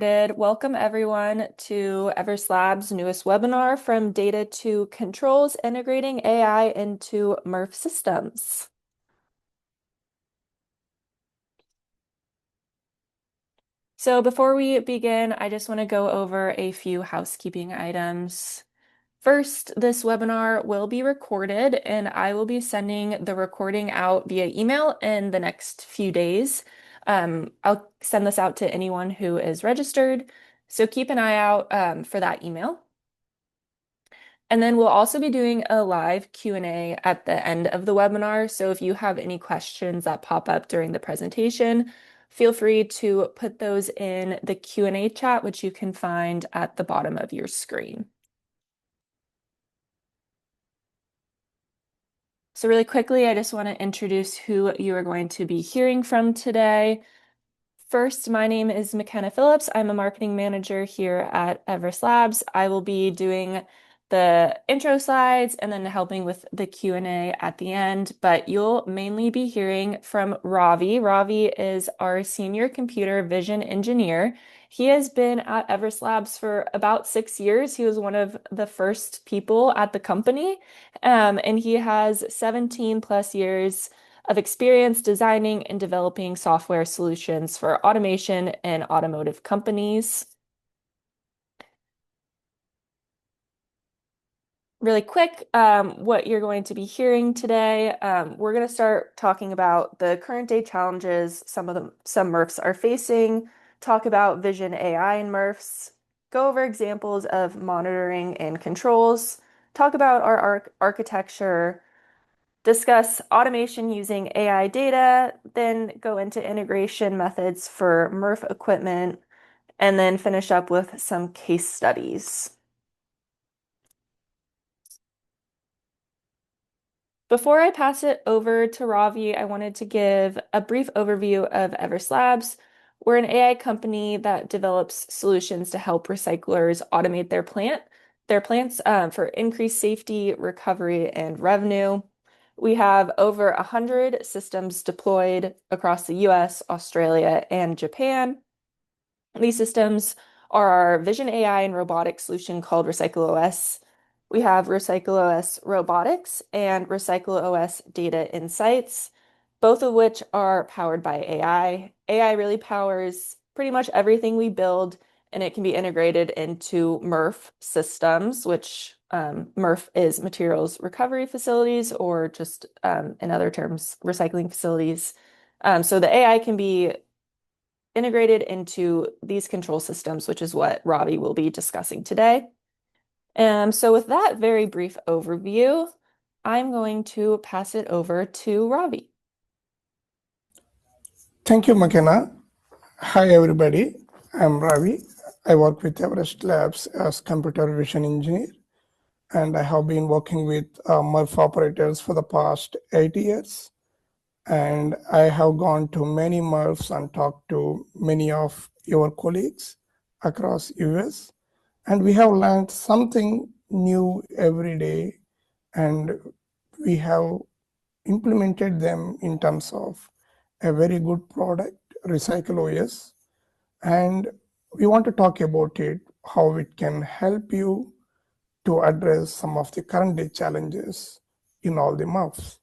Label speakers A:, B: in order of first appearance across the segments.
A: Welcome everyone to Everslab's newest webinar from data to controls, integrating AI into MRF systems. So before we begin, I just want to go over a few housekeeping items. First, this webinar will be recorded and I will be sending the recording out via email in the next few days. I'll send this out to anyone who is registered, so keep an eye out for that email. And then we'll also be doing a live Q&A at the end of the webinar. So if you have any questions that pop up during the presentation, feel free to put those in the Q&A chat, which you can find at the bottom of your screen. So really quickly, I just want to introduce who you are going to be hearing from today. First, my name is McKenna Phillips. I'm a marketing manager here at Everest Labs. I will be doing the intro slides and then helping with the Q&A at the end, but you'll mainly be hearing from Ravi. Ravi is our senior computer vision engineer. He has been at Everest Labs for about 6 years. He was one of the first people at the company, and he has 17 plus years of experience designing and developing software solutions for automation and automotive companies. Really quick, what you're going to be hearing today, we're going to start talking about the current day challenges some MRFs are facing, talk about vision AI in MRFs, go over examples of monitoring and controls, talk about our architecture, discuss automation using AI data, then go into integration methods for MRF equipment, and then finish up with some case studies. Before I pass it over to Ravi, I wanted to give a brief overview of Everest Labs. We're an AI company that develops solutions to help recyclers automate their plants for increased safety, recovery, and revenue. We have over 100 systems deployed across the US, Australia, and Japan. These systems are our vision AI and robotics solution called RecycleOS. We have RecycleOS Robotics and RecycleOS Data Insights, both of which are powered by AI. AI really powers pretty much everything we build, and it can be integrated into MRF systems, which MRF is materials recovery facilities, or just in other terms, recycling facilities. So the AI can be integrated into these control systems, which is what Ravi will be discussing today. So with that very brief overview, I'm going to pass it over to Ravi.
B: Thank you, McKenna. Hi, everybody. I'm Ravi. I work with Everest Labs as computer vision engineer, and I have been working with MRF operators for the past 8 years. And I have gone to many MRFs and talked to many of your colleagues across US. And we have learned something new every day, and we have implemented them in terms of a very good product, RecycleOS. And we want to talk about it, how it can help you to address some of the current day challenges in all the MRFs.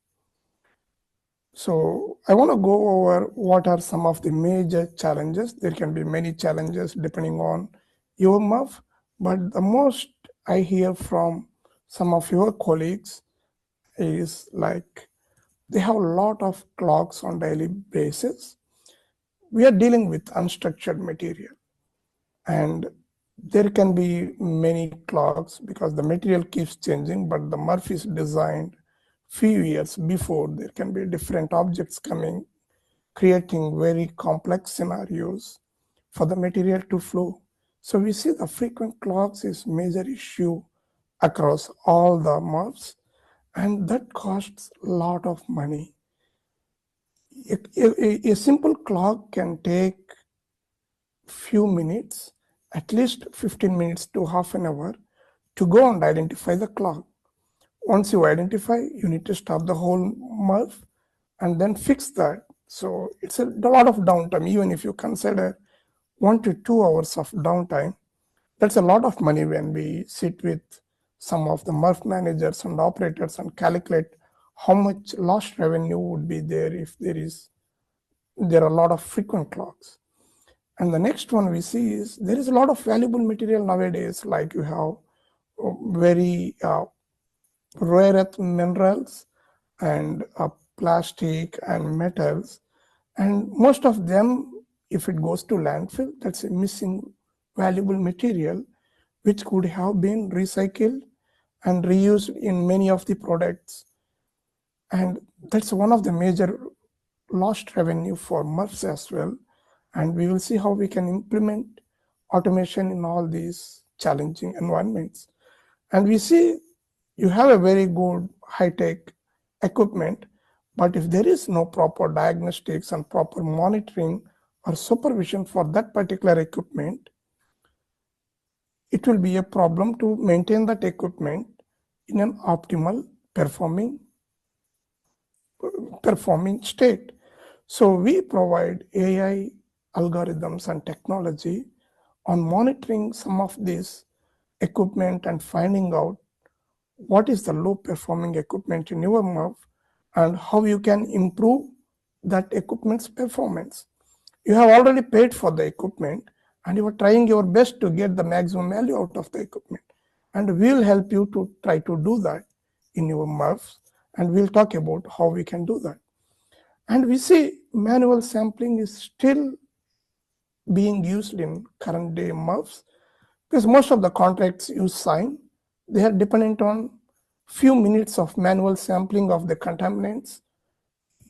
B: So I want to go over what are some of the major challenges. There can be many challenges depending on your MRF, but the most I hear from some of your colleagues is like they have a lot of clocks on daily basis. We are dealing with unstructured material, and there can be many clocks because the material keeps changing, but the MRF is designed few years before. There can be different objects coming, creating very complex scenarios for the material to flow. So we see the frequent clocks is major issue across all the MRFs, and that costs a lot of money. A simple clock can take few minutes, at least 15 minutes to half an hour, to go and identify the clock. Once you identify, you need to stop the whole MRF and then fix that. So it's a lot of downtime, even if you consider 1 to 2 hours of downtime. That's a lot of money when we sit with some of the MRF managers and operators and calculate how much lost revenue would be there if there are a lot of frequent clocks. And the next one we see is there is a lot of valuable material nowadays, like you have very rare earth minerals and plastic and metals, and most of them, if it goes to landfill, that's a missing valuable material which could have been recycled and reused in many of the products. And that's one of the major lost revenue for MRFs as well. And we will see how we can implement automation in all these challenging environments. And we see you have a very good high-tech equipment, but if there is no proper diagnostics and proper monitoring or supervision for that particular equipment, it will be a problem to maintain that equipment in an optimal performing state. So we provide AI algorithms and technology on monitoring some of this equipment and finding out what is the low performing equipment in your MRF and how you can improve that equipment's performance. You have already paid for the equipment and you are trying your best to get the maximum value out of the equipment. And we'll help you to try to do that in your MRFs, and we'll talk about how we can do that. And we see manual sampling is still being used in current day MRFs because most of the contracts you sign, they are dependent on few minutes of manual sampling of the contaminants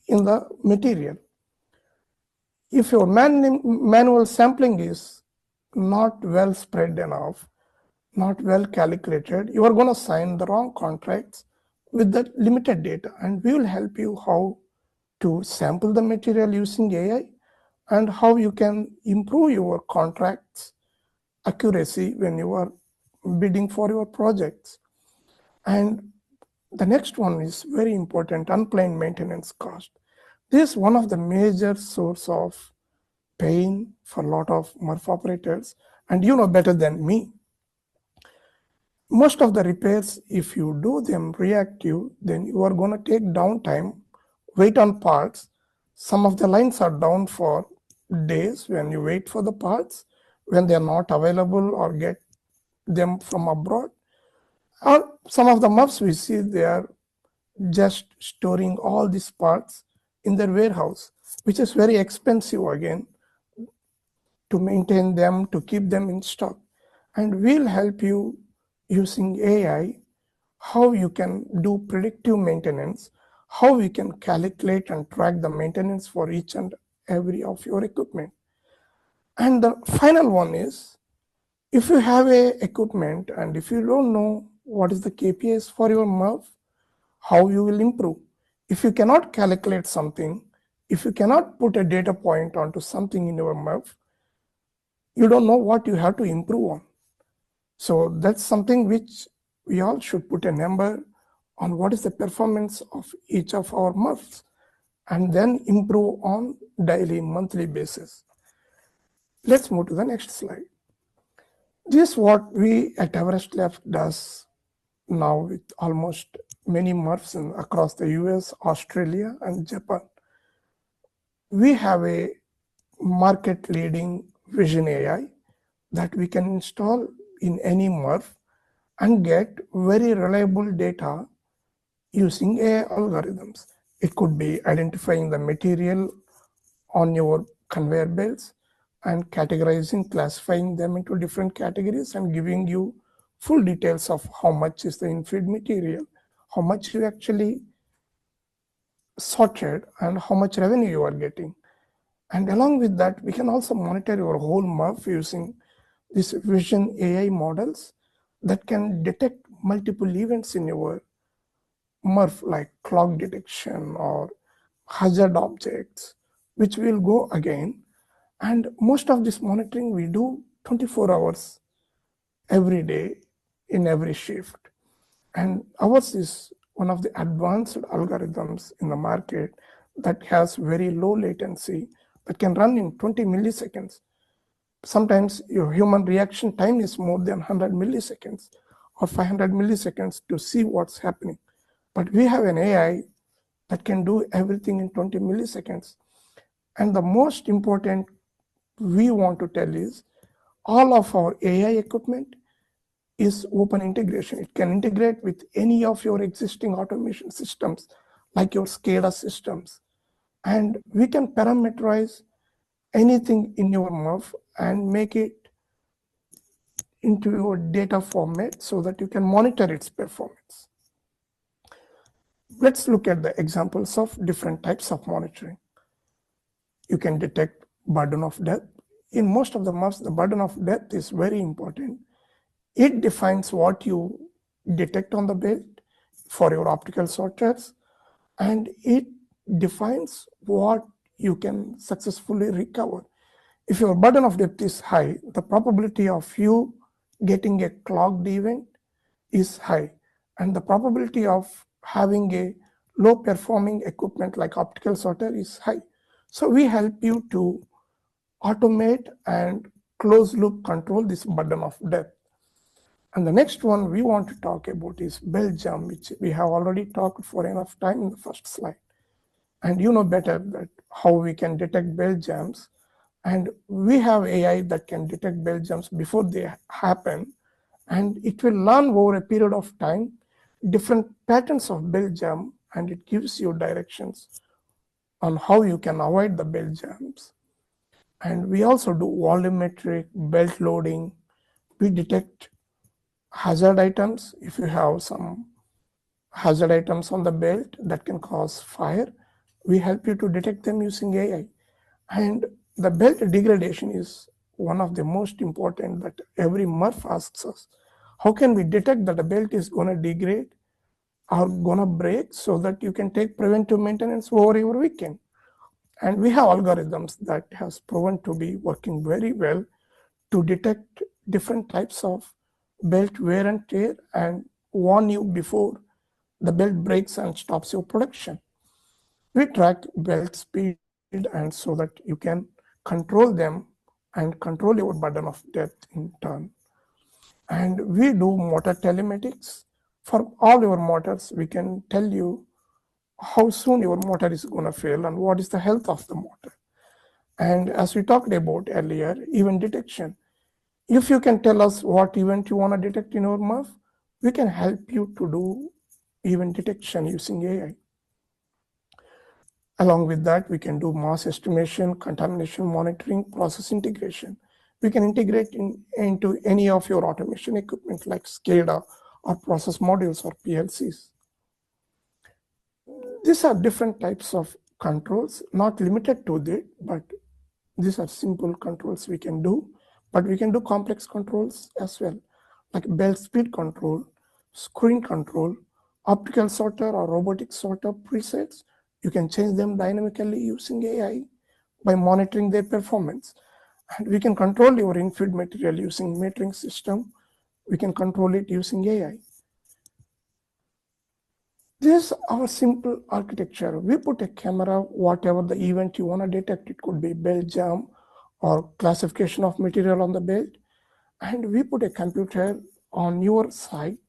B: in the material. If your manual sampling is not well spread enough, not well calculated, you are going to sign the wrong contracts with the limited data. And we will help you how to sample the material using AI and how you can improve your contracts accuracy when you are bidding for your projects. And the next one is very important, unplanned maintenance cost. This is one of the major source of pain for a lot of MRF operators, and you know better than me. Most of the repairs, if you do them reactive, then you are going to take downtime, wait on parts. Some of the lines are down for days when you wait for the parts, when they are not available or get them from abroad. Or some of the MRFs we see, they are just storing all these parts in their warehouse, which is very expensive again to maintain them, to keep them in stock. And we'll help you using AI how you can do predictive maintenance, how we can calculate and track the maintenance for each and every of your equipment. And the final one is, if you have a equipment and if you don't know what is the KPIs for your MRF, how you will improve. If you cannot calculate something, if you cannot put a data point onto something in your MRF, you don't know what you have to improve on. So that's something which we all should put a number on what is the performance of each of our MRFs and then improve on daily, monthly basis. Let's move to the next slide. This is what we at Everest Labs does now with almost many MRFs across the US, Australia, and Japan. We have a market leading vision AI that we can install in any MRF and get very reliable data using AI algorithms. It could be identifying the material on your conveyor belts and categorizing, classifying them into different categories and giving you full details of how much is the infeed material, how much you actually sorted, and how much revenue you are getting. And along with that, we can also monitor your whole MRF using these vision AI models that can detect multiple events in your MRF, like clock detection or hazard objects, which will go again. And most of this monitoring we do 24 hours every day in every shift. And ours is one of the advanced algorithms in the market that has very low latency that can run in 20 milliseconds. sometimes your human reaction time is more than 100 milliseconds or 500 milliseconds to see what's happening. But we have an AI that can do everything in 20 milliseconds. And the most important we want to tell is all of our AI equipment is open integration. It can integrate with any of your existing automation systems, like your SCADA systems. And we can parameterize anything in your MRF and make it into your data format so that you can monitor its performance. Let's look at the examples of different types of monitoring. You can detect burden of death. In most of the MRFs, the burden of death is very important. It defines what you detect on the belt for your optical sorters, and it defines what you can successfully recover. If your burden of depth is high, the probability of you getting a clogged event is high, and the probability of having a low performing equipment like optical sorter is high. So we help you to automate and close loop control this burden of depth. And the next one we want to talk about is bell jam, which we have already talked for enough time in the first slide. And you know better that how we can detect bell jams. And we have AI that can detect bell jams before they happen. And it will learn over a period of time different patterns of bell jam, and it gives you directions on how you can avoid the bell jams. And we also do volumetric belt loading. We detect hazard items. If you have some hazard items on the belt that can cause fire, we help you to detect them using AI. And the belt degradation is one of the most important that every MRF asks us. How can we detect that a belt is going to degrade or going to break so that you can take preventive maintenance over your weekend? And we have algorithms that has proven to be working very well to detect different types of belt wear and tear and warn you before the belt breaks and stops your production. We track belt speed and so that you can control them and control your burden of depth in turn. And we do motor telematics. For all your motors, we can tell you how soon your motor is going to fail and what is the health of the motor. And as we talked about earlier, event detection. If you can tell us what event you want to detect in your MRF, we can help you to do event detection using AI. Along with that, we can do mass estimation, contamination monitoring, process integration. We can integrate into any of your automation equipment like SCADA or process modules or PLCs. These are different types of controls, not limited to that, but these are simple controls we can do, but we can do complex controls as well, like belt speed control, screen control, optical sorter or robotic sorter presets. You can change them dynamically using AI by monitoring their performance. And we can control your in-feed material using metering system. We can control it using AI. This is our simple architecture. We put a camera, whatever the event you want to detect. It could be belt jam or classification of material on the belt. And we put a computer on your side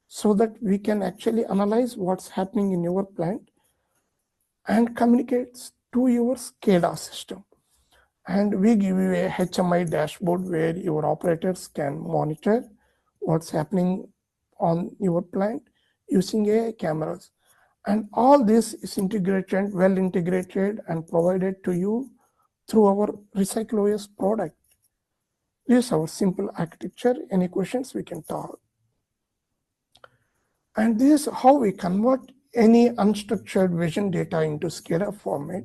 B: so that we can actually analyze what's happening in your plant and communicates to your SCADA system. And we give you a HMI dashboard where your operators can monitor what's happening on your plant using AI cameras. And all this is integrated, well integrated, and provided to you through our RecycleOS product. This is our simple architecture. Any questions we can talk. And this is how we convert any unstructured vision data into SCADA format.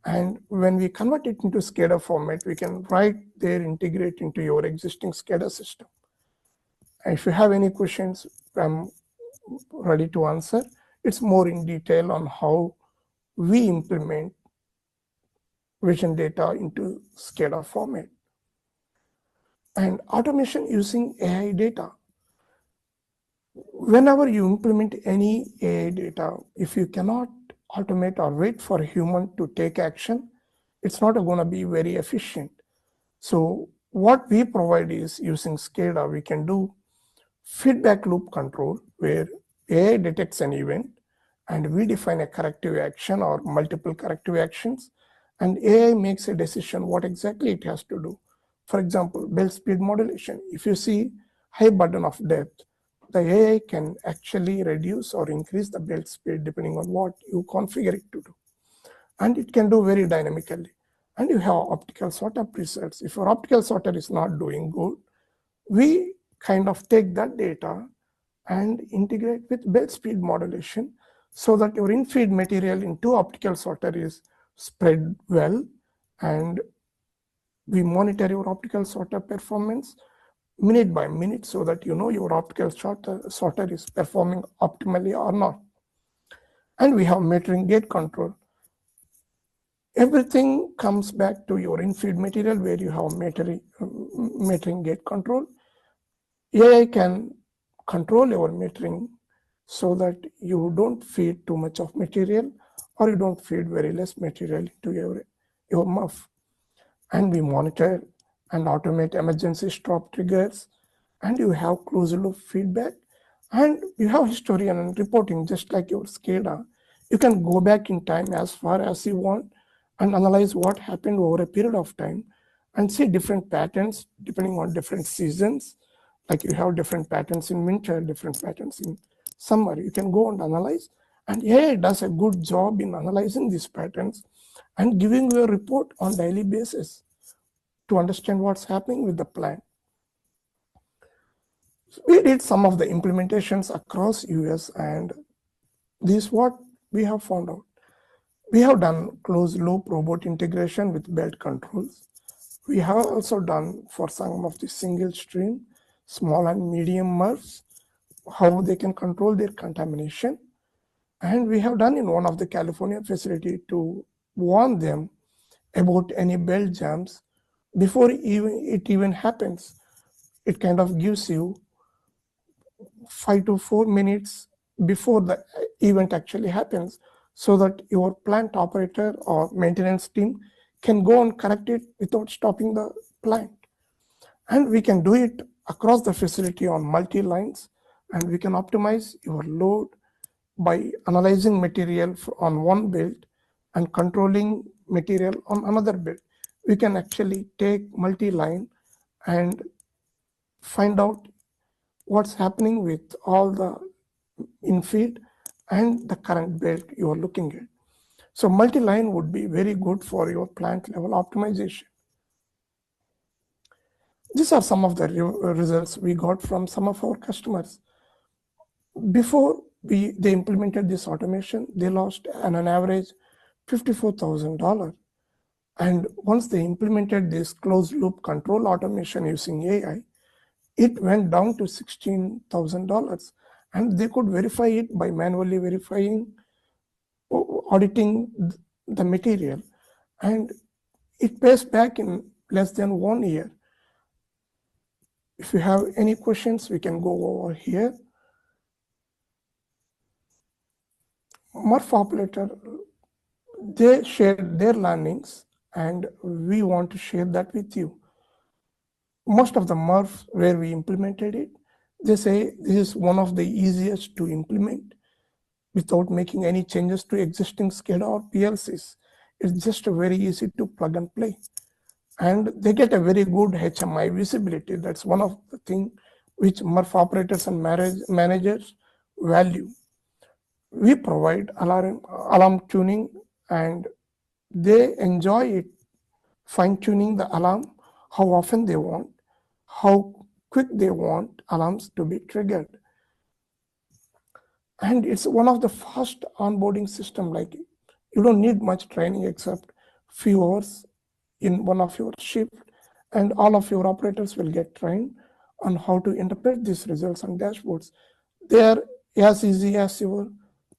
B: And when we convert it into SCADA format, we can right there integrate into your existing SCADA system. And if you have any questions, I'm ready to answer. It's more in detail on how we implement vision data into SCADA format. And automation using AI data. Whenever you implement any AI data, if you cannot automate or wait for a human to take action, it's not going to be very efficient. So what we provide is using SCADA, we can do feedback loop control where AI detects an event and we define a corrective action or multiple corrective actions, and AI makes a decision what exactly it has to do. For example, belt speed modulation. If you see high burden of depth, the AI can actually reduce or increase the belt speed depending on what you configure it to do. And it can do very dynamically. And you have optical sorter presets. If your optical sorter is not doing good, we kind of take that data and integrate with belt speed modulation so that your in-feed material into optical sorter is spread well, and we monitor your optical sorter performance minute by minute so that you know your optical sorter is performing optimally or not. And we have metering gate control. Everything comes back to your in-feed material where you have metering gate control. AI can control your metering so that you don't feed too much of material or you don't feed very less material to your MRF. And we monitor and automate emergency stop triggers, and you have closed loop feedback, and you have historian and reporting just like your SCADA. You can go back in time as far as you want and analyze what happened over a period of time and see different patterns depending on different seasons. Like you have different patterns in winter, different patterns in summer. You can go and analyze, and AI does a good job in analyzing these patterns and giving you a report on daily basis to understand what's happening with the plant. So we did some of the implementations across US, and this is what we have found out. We have done closed loop robot integration with belt controls. We have also done for some of the single stream, small and medium MRFs, how they can control their contamination. And we have done in one of the California facility to warn them about any belt jams before it even happens. It kind of gives you 5 to 4 minutes before the event actually happens so that your plant operator or maintenance team can go and correct it without stopping the plant. And we can do it across the facility on multi lines, and we can optimize your load by analyzing material on one belt and controlling material on another belt. We can actually take multi line and find out what's happening with all the in-feed and the current belt you are looking at. So multi-line would be very good for your plant level optimization. These are some of the results we got from some of our customers. Before they implemented this automation, they lost on an average $54,000. And once they implemented this closed loop control automation using AI, it went down to $16,000. And they could verify it by manually verifying, auditing the material. And it pays back in less than 1 year. If you have any questions, we can go over here. MRF operator, they shared their learnings, and we want to share that with you. Most of the MRFs where we implemented it, they say this is one of the easiest to implement without making any changes to existing SCADA or PLCs. It's just very easy to plug and play. And they get a very good HMI visibility. That's one of the things which MRF operators and managers value. We provide alarm tuning, and they enjoy it, fine-tuning the alarm, how often they want, how quick they want alarms to be triggered. And it's one of the fast onboarding system. Like you don't need much training except few hours in one of your shift, and all of your operators will get trained on how to interpret these results and dashboards. They are as easy as your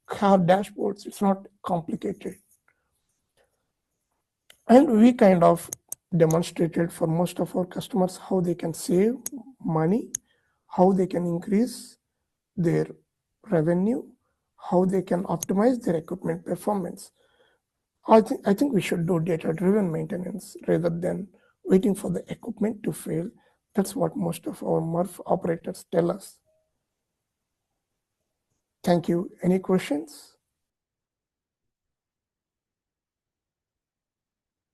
B: car dashboards. It's not complicated. And we kind of demonstrated for most of our customers how they can save money, how they can increase their revenue, how they can optimize their equipment performance. I think we should do data-driven maintenance rather than waiting for the equipment to fail. That's what most of our MRF operators tell us. Thank you. Any questions?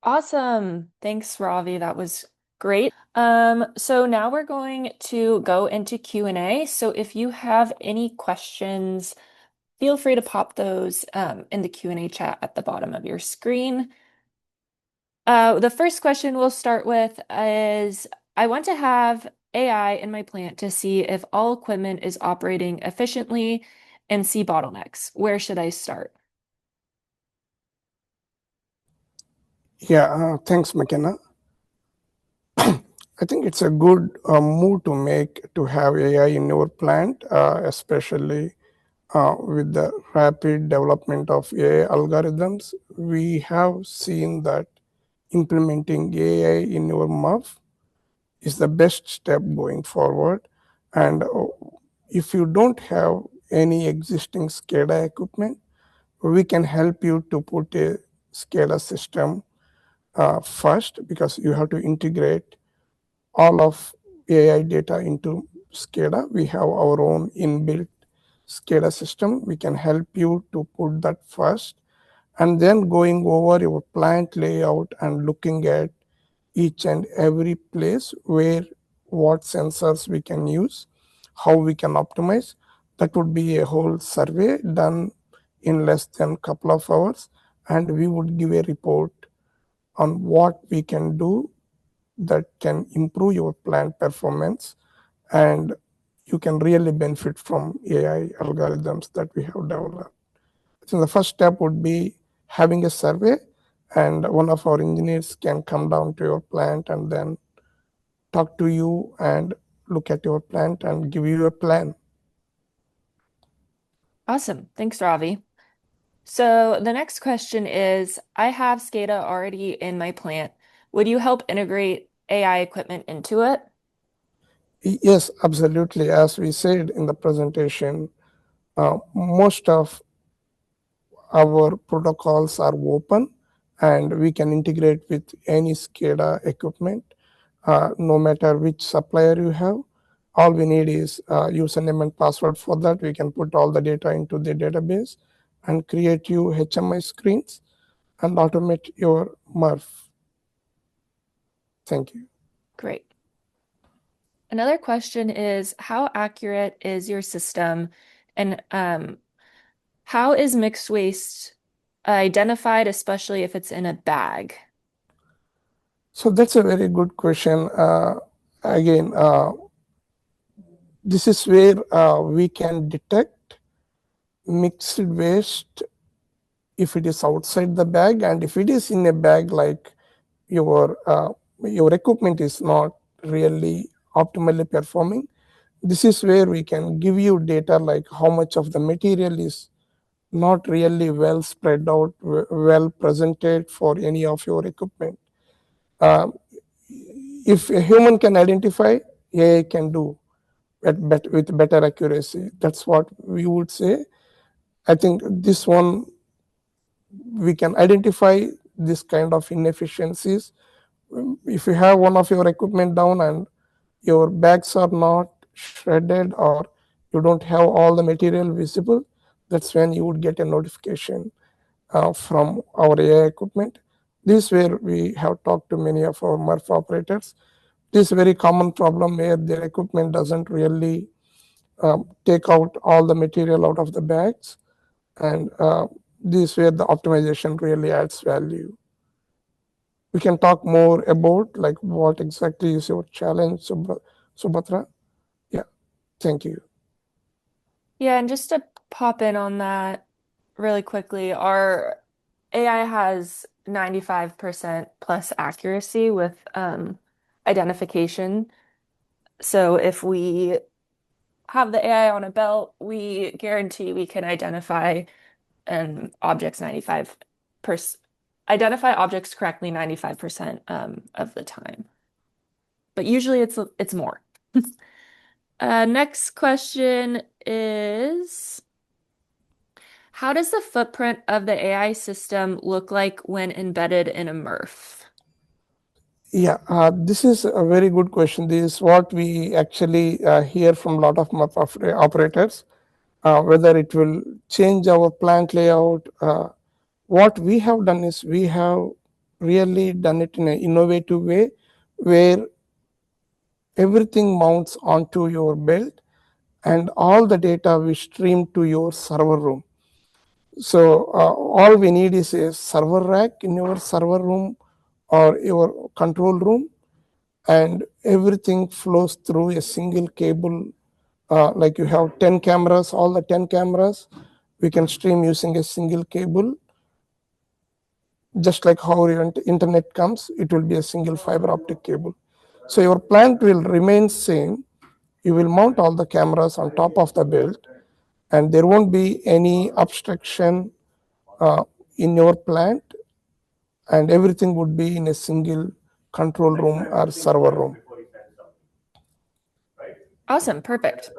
A: Awesome. Thanks, Ravi. That was great. So now we're going to go into Q&A. So if you have any questions, feel free to pop those in the Q&A chat at the bottom of your screen. The first question we'll start with is, I want to have AI in my plant to see if all equipment is operating efficiently and see bottlenecks. Where should I start?
B: Yeah, thanks, McKenna. I think it's a good move to make to have AI in your plant, especially with the rapid development of AI algorithms. We have seen that implementing AI in your MUF is the best step going forward. And if you don't have any existing SCADA equipment, we can help you to put a SCADA system first, because you have to integrate all of AI data into SCADA. We have our own inbuilt SCADA system. We can help you to put that first, and then going over your plant layout and looking at each and every place where what sensors we can use, how we can optimize. That would be a whole survey done in less than a couple of hours, and we would give a report on what we can do that can improve your plant performance, and you can really benefit from AI algorithms that we have developed. So the first step would be having a survey, and one of our engineers can come down to your plant and then talk to you and look at your plant and give you a plan.
A: Awesome. Thanks, Ravi. So the next question is, I have SCADA already in my plant. Would you help integrate AI equipment into it?
B: Yes, absolutely. As we said in the presentation, most of our protocols are open, and we can integrate with any SCADA equipment, no matter which supplier you have. All we need is username and password. For that, we can put all the data into the database and create you HMI screens and automate your MRF. Thank you.
A: Great. Another question is, how accurate is your system, and how is mixed waste identified, especially if it's in a bag?
B: So that's a very good question. Again, this is where we can detect mixed waste if it is outside the bag, and if it is in a bag, like your equipment is not really optimally performing. This is where we can give you data like how much of the material is not really well spread out, well presented for any of your equipment. Um, if a human can identify, AI can do with better accuracy. That's what we would say. I think this one, we can identify this kind of inefficiencies. If you have one of your equipment down and your bags are not shredded, or you don't have all the material visible, that's when you would get a notification from our AI equipment. This is where we have talked to many of our MRF operators. This is a very common problem where their equipment doesn't really take out all the material out of the bags, and this is where the optimization really adds value. We can talk more about like what exactly is your challenge, Subhatra. Yeah, thank you.
A: Yeah, and just to pop in on that really quickly, our AI has 95% plus accuracy with identification. So if we have the AI on a belt, we guarantee we can objects 95% identify objects correctly 95% of the time. But usually it's more. Next question is, how does the footprint of the AI system look like when embedded in a MRF?
B: Yeah, this is a very good question. This is what we actually hear from a lot of operators, whether it will change our plant layout. What we have done is we have really done it in an innovative way where everything mounts onto your belt and all the data we stream to your server room. So all we need is a server rack in your server room or your control room, and everything flows through a single cable. Like you have 10 cameras, all the 10 cameras we can stream using a single cable. Just like how your internet comes, it will be a single fiber optic cable. So your plant will remain same. You will mount all the cameras on top of the belt, and there won't be any obstruction uh, in your plant, and everything would be in a single control room or server room.
A: Awesome, perfect.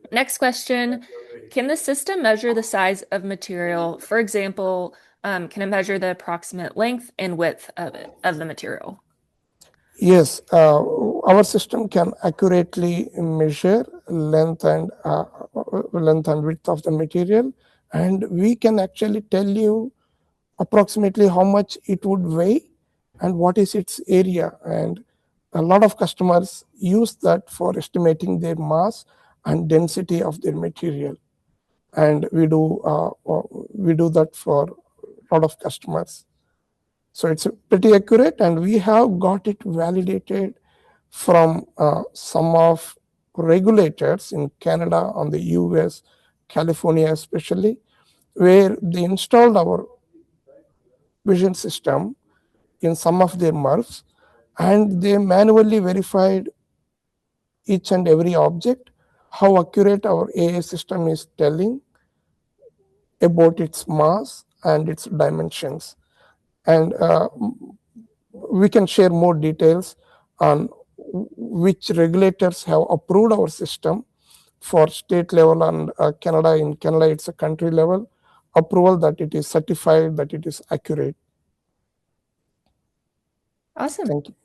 A: Next question. Can the system measure the size of material? For example, can it measure the approximate length and width of the material?
B: Yes, our system can accurately measure length and width of the material, and we can actually tell you approximately how much it would weigh and what is its area. And a lot of customers use that for estimating their mass and density of their material. And we do that for a lot of customers. So it's pretty accurate, and we have got it validated from some of regulators in Canada, on the US, California especially, where they installed our vision system in some of their MRFs, and they manually verified each and every object, how accurate our AI system is telling about its mass and its dimensions. And we can share more details on which regulators have approved our system for state level, and Canada. In Canada, it's a country level approval that it is certified, that it is accurate.
A: Awesome.
B: Thank you.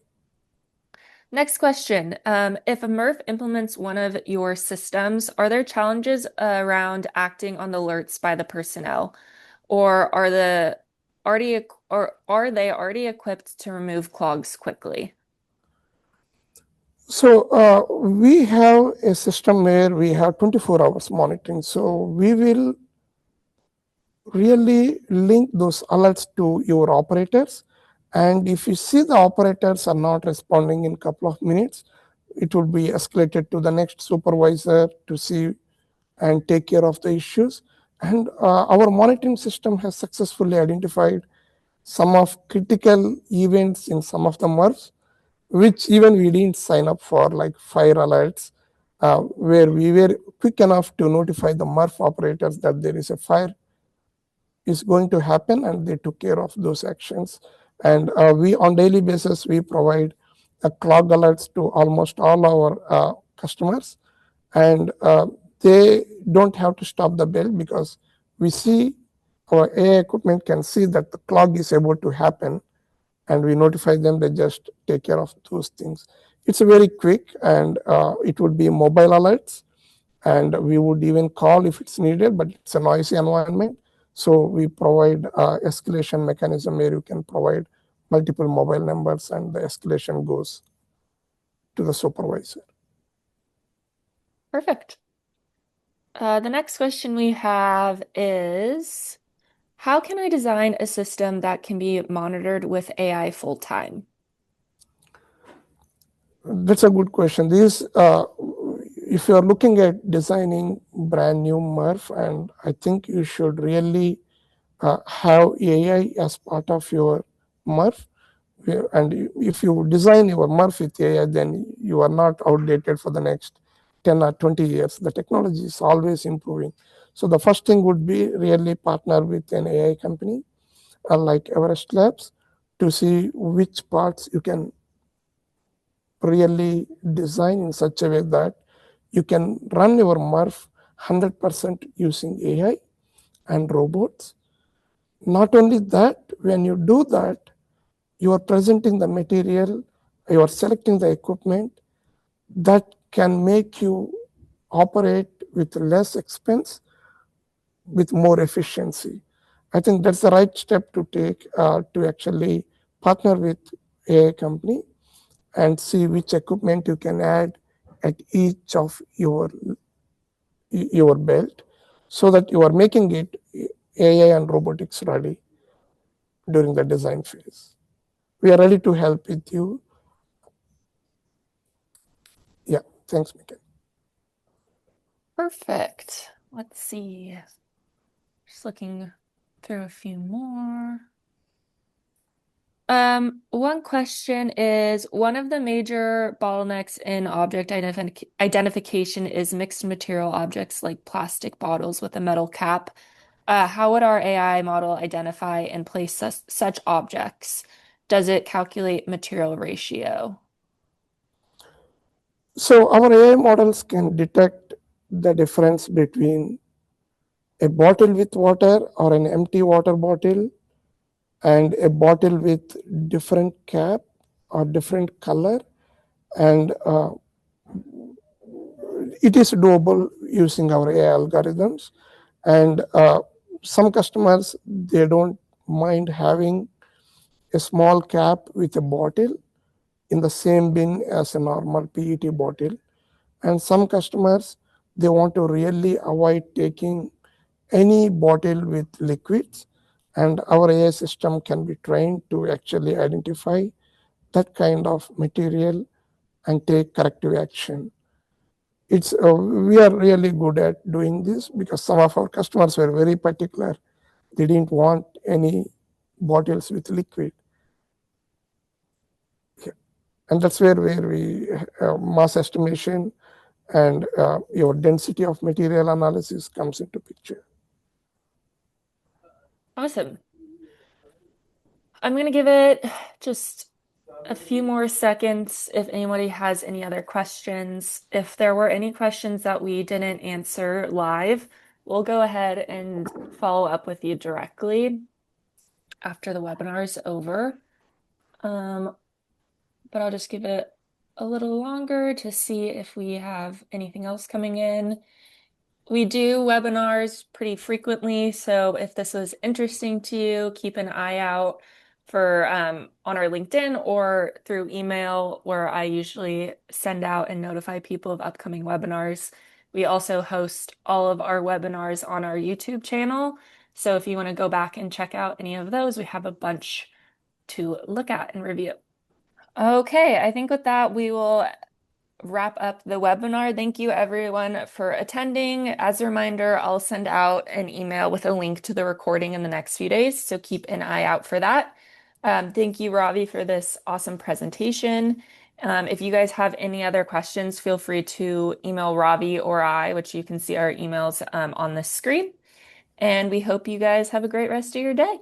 A: Next question. If a MRF implements one of your systems, are there challenges around acting on the alerts by the personnel, or are they already equipped to remove clogs quickly?
B: So we have a system where we have 24 hours monitoring. So we will really link those alerts to your operators. And if you see the operators are not responding in a couple of minutes, it will be escalated to the next supervisor to see and take care of the issues. And our monitoring system has successfully identified some of critical events in some of the MRFs, which even we didn't sign up for, like fire alerts, where we were quick enough to notify the MRF operators that there is a fire is going to happen, and they took care of those actions. And we, on daily basis, we provide clog alerts to almost all our customers, and they don't have to stop the belt, because we see our AI equipment can see that the clog is about to happen, and we notify them. They just take care of those things. It's very quick, and it would be mobile alerts, and we would even call if it's needed, but it's a noisy environment. So we provide escalation mechanism where you can provide multiple mobile numbers, and the escalation goes to the supervisor.
A: Perfect. The next question we have is, how can I design a system that can be monitored with AI full time?
B: That's a good question. If you're looking at designing brand new MRF, and I think you should really have AI as part of your MRF. And if you design your MRF with AI, then you are not outdated for the next 10 or 20 years. The technology is always improving. So the first thing would be really partner with an AI company like Everest Labs to see which parts you can really design in such a way that you can run your MRF 100% using AI and robots. Not only that, when you do that, You are presenting the material, you are selecting the equipment that can make you operate with less expense, with more efficiency. I think that's the right step to take to actually partner with a company and see which equipment you can add at each of your belt so that you are making it AI and robotics ready during the design phase. We are ready to help with you. Yeah, thanks, Mikhail.
A: Perfect. Let's see. Just looking through a few more. One question is one of the major bottlenecks in identification is mixed material objects like plastic bottles with a metal cap. How would our AI model identify and place such objects? Does it calculate material ratio?
B: So our AI models can detect the difference between a bottle with water or an empty water bottle and a bottle with different cap or different color, and it is doable using our AI algorithms. And some customers, they don't mind having a small cap with a bottle in the same bin as a normal PET bottle. And some customers, they want to really avoid taking any bottle with liquids, and our AI system can be trained to actually identify that kind of material and take corrective action. It's We are really good at doing this because some of our customers were very particular. They didn't want any bottles with liquid. Yeah. And that's where we mass estimation and your density of material analysis comes into picture.
A: Awesome. I'm gonna give it just a few more seconds if anybody has any other questions. If there were any questions that we didn't answer live, we'll go ahead and follow up with you directly after the webinar is over. Um, but I'll just give it a little longer to see if we have anything else coming in. We do webinars pretty frequently, so if this was interesting to you, keep an eye out for on our LinkedIn or through email, where I usually send out and notify people of upcoming webinars. We also host all of our webinars on our YouTube channel. So if you want to go back and check out any of those, we have a bunch to look at and review. Okay, I think with that, we will wrap up the webinar. Thank you everyone for attending. As a reminder, I'll send out an email with a link to the recording in the next few days, so keep an eye out for that. Thank you, Ravi, for this awesome presentation. If you guys have any other questions, feel free to email Ravi or I, which you can see our emails on the screen. And we hope you guys have a great rest of your day.